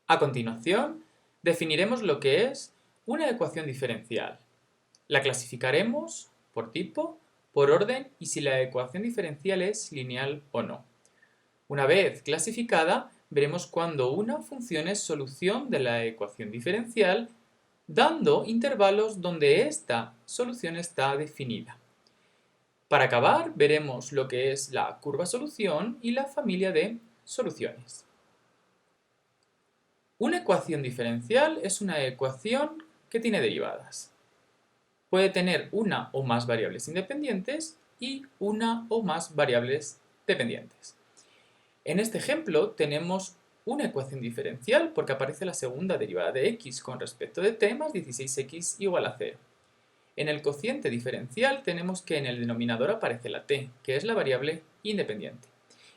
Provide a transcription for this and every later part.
A continuación, definiremos lo que es una ecuación diferencial. La clasificaremos por tipo, por orden y si la ecuación diferencial es lineal o no. Una vez clasificada, veremos cuándo una función es solución de la ecuación diferencial, dando intervalos donde esta solución está definida. Para acabar, veremos lo que es la curva solución y la familia de soluciones. Una ecuación diferencial es una ecuación que tiene derivadas. Puede tener una o más variables independientes y una o más variables dependientes. En este ejemplo tenemos una ecuación diferencial porque aparece la segunda derivada de x con respecto de t más 16x igual a 0. En el cociente diferencial tenemos que en el denominador aparece la t, que es la variable independiente,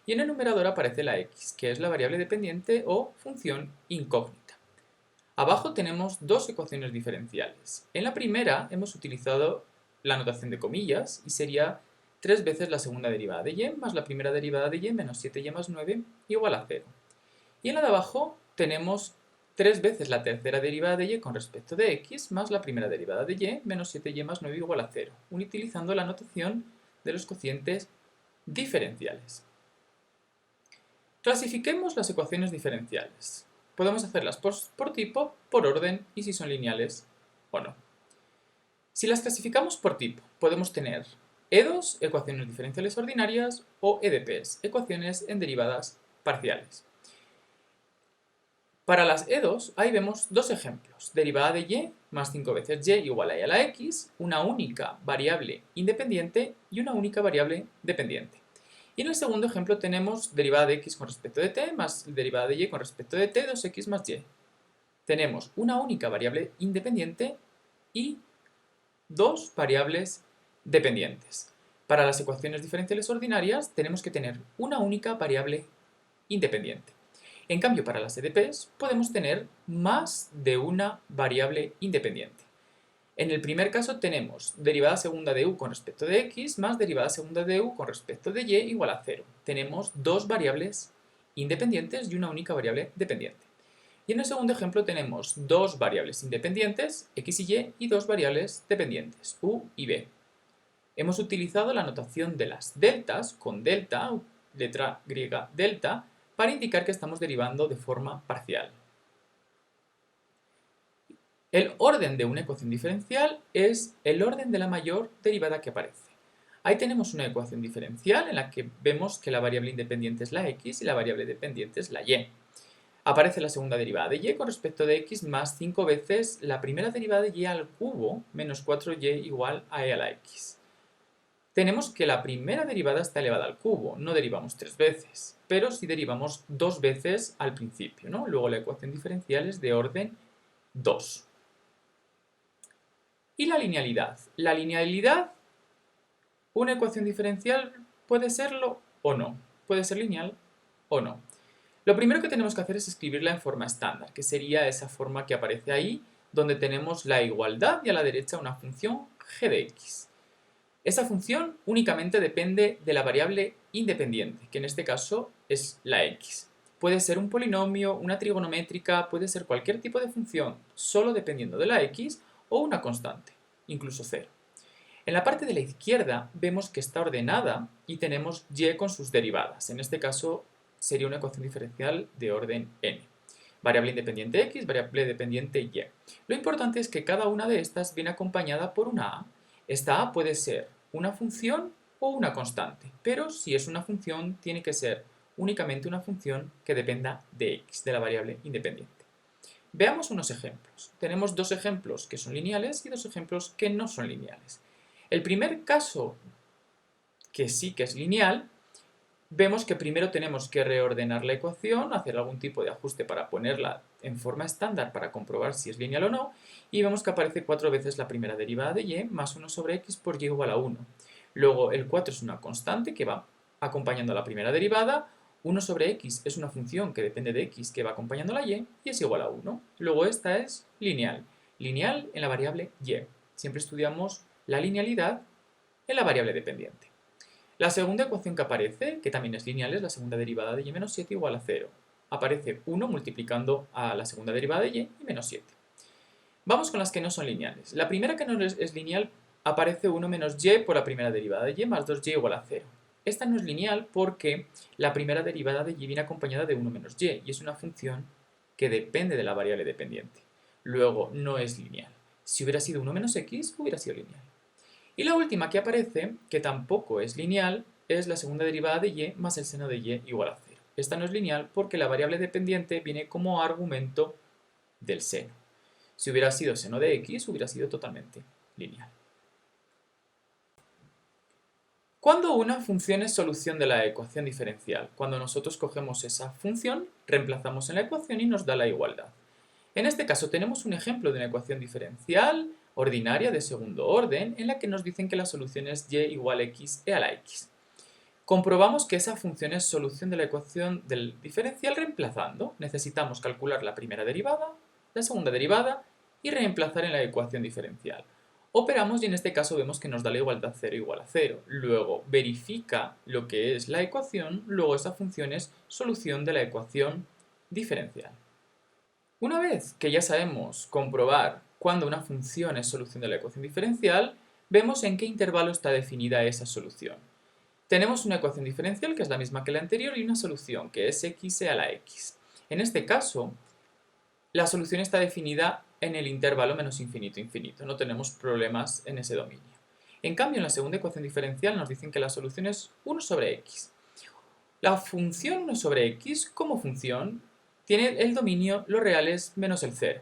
y en el numerador aparece la x, que es la variable dependiente o función incógnita. Abajo tenemos dos ecuaciones diferenciales. En la primera hemos utilizado la notación de comillas y sería 3 veces la segunda derivada de y más la primera derivada de y menos 7y más 9 igual a 0. Y en la de abajo tenemos 3 veces la tercera derivada de y con respecto de x más la primera derivada de y menos 7y más 9 igual a 0, utilizando la notación de los cocientes diferenciales. Clasifiquemos las ecuaciones diferenciales. Podemos hacerlas por tipo, por orden y si son lineales o no. Si las clasificamos por tipo, podemos tener EDOs, ecuaciones diferenciales ordinarias, o EDPs, ecuaciones en derivadas parciales. Para las EDOs, ahí vemos dos ejemplos. Derivada de y más 5 veces y igual a y a la x, una única variable independiente y una única variable dependiente. Y en el segundo ejemplo tenemos derivada de x con respecto de t más derivada de y con respecto de t, 2x más y. Tenemos una única variable independiente y dos variables dependientes. Para las ecuaciones diferenciales ordinarias tenemos que tener una única variable independiente. En cambio, para las EDPs podemos tener más de una variable independiente. En el primer caso tenemos derivada segunda de u con respecto de x más derivada segunda de u con respecto de y igual a 0. Tenemos dos variables independientes y una única variable dependiente. Y en el segundo ejemplo tenemos dos variables independientes, x y dos variables dependientes, u y b. Hemos utilizado la notación de las deltas con delta, letra griega delta, para indicar que estamos derivando de forma parcial. El orden de una ecuación diferencial es el orden de la mayor derivada que aparece. Ahí tenemos una ecuación diferencial en la que vemos que la variable independiente es la x y la variable dependiente es la y. Aparece la segunda derivada de y con respecto de x más 5 veces la primera derivada de y al cubo menos 4y igual a e a la x. Tenemos que la primera derivada está elevada al cubo, no derivamos 3 veces, pero sí derivamos 2 veces al principio, ¿no? Luego la ecuación diferencial es de orden 2. Y la linealidad. La linealidad, una ecuación diferencial puede serlo o no, puede ser lineal o no. Lo primero que tenemos que hacer es escribirla en forma estándar, que sería esa forma que aparece ahí, donde tenemos la igualdad y a la derecha una función g de x. Esa función únicamente depende de la variable independiente, que en este caso es la x. Puede ser un polinomio, una trigonométrica, puede ser cualquier tipo de función, solo dependiendo de la x, o una constante, incluso 0. En la parte de la izquierda vemos que está ordenada y tenemos y con sus derivadas. En este caso sería una ecuación diferencial de orden n. Variable independiente x, variable dependiente y. Lo importante es que cada una de estas viene acompañada por una a. Esta a puede ser una función o una constante, pero si es una función tiene que ser únicamente una función que dependa de x, de la variable independiente. Veamos unos ejemplos. Tenemos dos ejemplos que son lineales y dos ejemplos que no son lineales. El primer caso, que sí que es lineal, vemos que primero tenemos que reordenar la ecuación, hacer algún tipo de ajuste para ponerla en forma estándar para comprobar si es lineal o no, y vemos que aparece 4 veces la primera derivada de y más 1 sobre x por y igual a 1. Luego el 4 es una constante que va acompañando a la primera derivada, 1 sobre x es una función que depende de x que va acompañando a la y es igual a 1. Luego esta es lineal, lineal en la variable y. Siempre estudiamos la linealidad en la variable dependiente. La segunda ecuación que aparece, que también es lineal, es la segunda derivada de y menos 7 igual a 0. aparece 1 multiplicando a la segunda derivada de y menos 7. Vamos con las que no son lineales. La primera que no es lineal aparece 1 menos y por la primera derivada de y más 2y igual a 0. Esta no es lineal porque la primera derivada de y viene acompañada de 1 menos y es una función que depende de la variable dependiente. Luego, no es lineal. Si hubiera sido 1 menos x, hubiera sido lineal. Y la última que aparece, que tampoco es lineal, es la segunda derivada de y más el seno de y igual a 0. Esta no es lineal porque la variable dependiente viene como argumento del seno. Si hubiera sido seno de x, hubiera sido totalmente lineal. ¿Cuándo una función es solución de la ecuación diferencial? Cuando nosotros cogemos esa función, reemplazamos en la ecuación y nos da la igualdad. En este caso tenemos un ejemplo de una ecuación diferencial ordinaria de segundo orden en la que nos dicen que la solución es y igual a x e a la x. Comprobamos que esa función es solución de la ecuación del diferencial reemplazando. Necesitamos calcular la primera derivada, la segunda derivada y reemplazar en la ecuación diferencial. Operamos y en este caso vemos que nos da la igualdad 0 igual a 0. Luego verifica lo que es la ecuación, luego esa función es solución de la ecuación diferencial. Una vez que ya sabemos comprobar cuándo una función es solución de la ecuación diferencial, vemos en qué intervalo está definida esa solución. Tenemos una ecuación diferencial que es la misma que la anterior y una solución que es x a la x. En este caso, la solución está definida en el intervalo menos infinito infinito, no tenemos problemas en ese dominio. En cambio, en la segunda ecuación diferencial nos dicen que la solución es 1 sobre x. La función 1 sobre x como función tiene el dominio los reales menos el 0.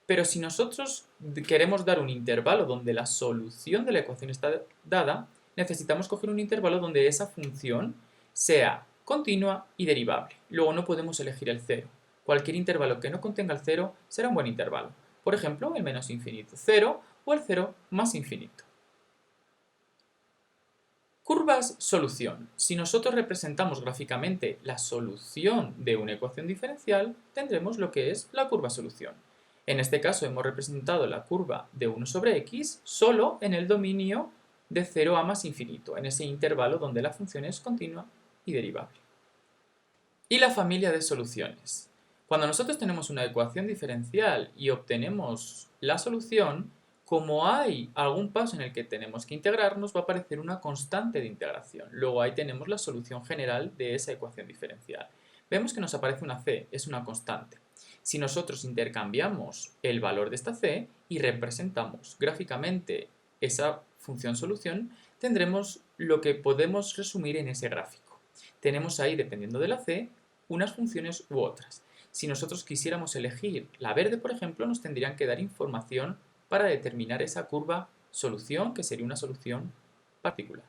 Pero si nosotros queremos dar un intervalo donde la solución de la ecuación está dada, necesitamos coger un intervalo donde esa función sea continua y derivable. Luego no podemos elegir el 0. Cualquier intervalo que no contenga el 0 será un buen intervalo. Por ejemplo, el menos infinito 0 o el 0 más infinito. Curvas solución. Si nosotros representamos gráficamente la solución de una ecuación diferencial, tendremos lo que es la curva solución. En este caso hemos representado la curva de 1 sobre x solo en el dominio de 0 a más infinito, en ese intervalo donde la función es continua y derivable. Y la familia de soluciones. Cuando nosotros tenemos una ecuación diferencial y obtenemos la solución, como hay algún paso en el que tenemos que integrar, nos va a aparecer una constante de integración. Luego ahí tenemos la solución general de esa ecuación diferencial. Vemos que nos aparece una c, es una constante. Si nosotros intercambiamos el valor de esta c y representamos gráficamente esa función solución, tendremos lo que podemos resumir en ese gráfico. Tenemos ahí, dependiendo de la c, unas funciones u otras. Si nosotros quisiéramos elegir la verde, por ejemplo, nos tendrían que dar información para determinar esa curva solución, que sería una solución particular.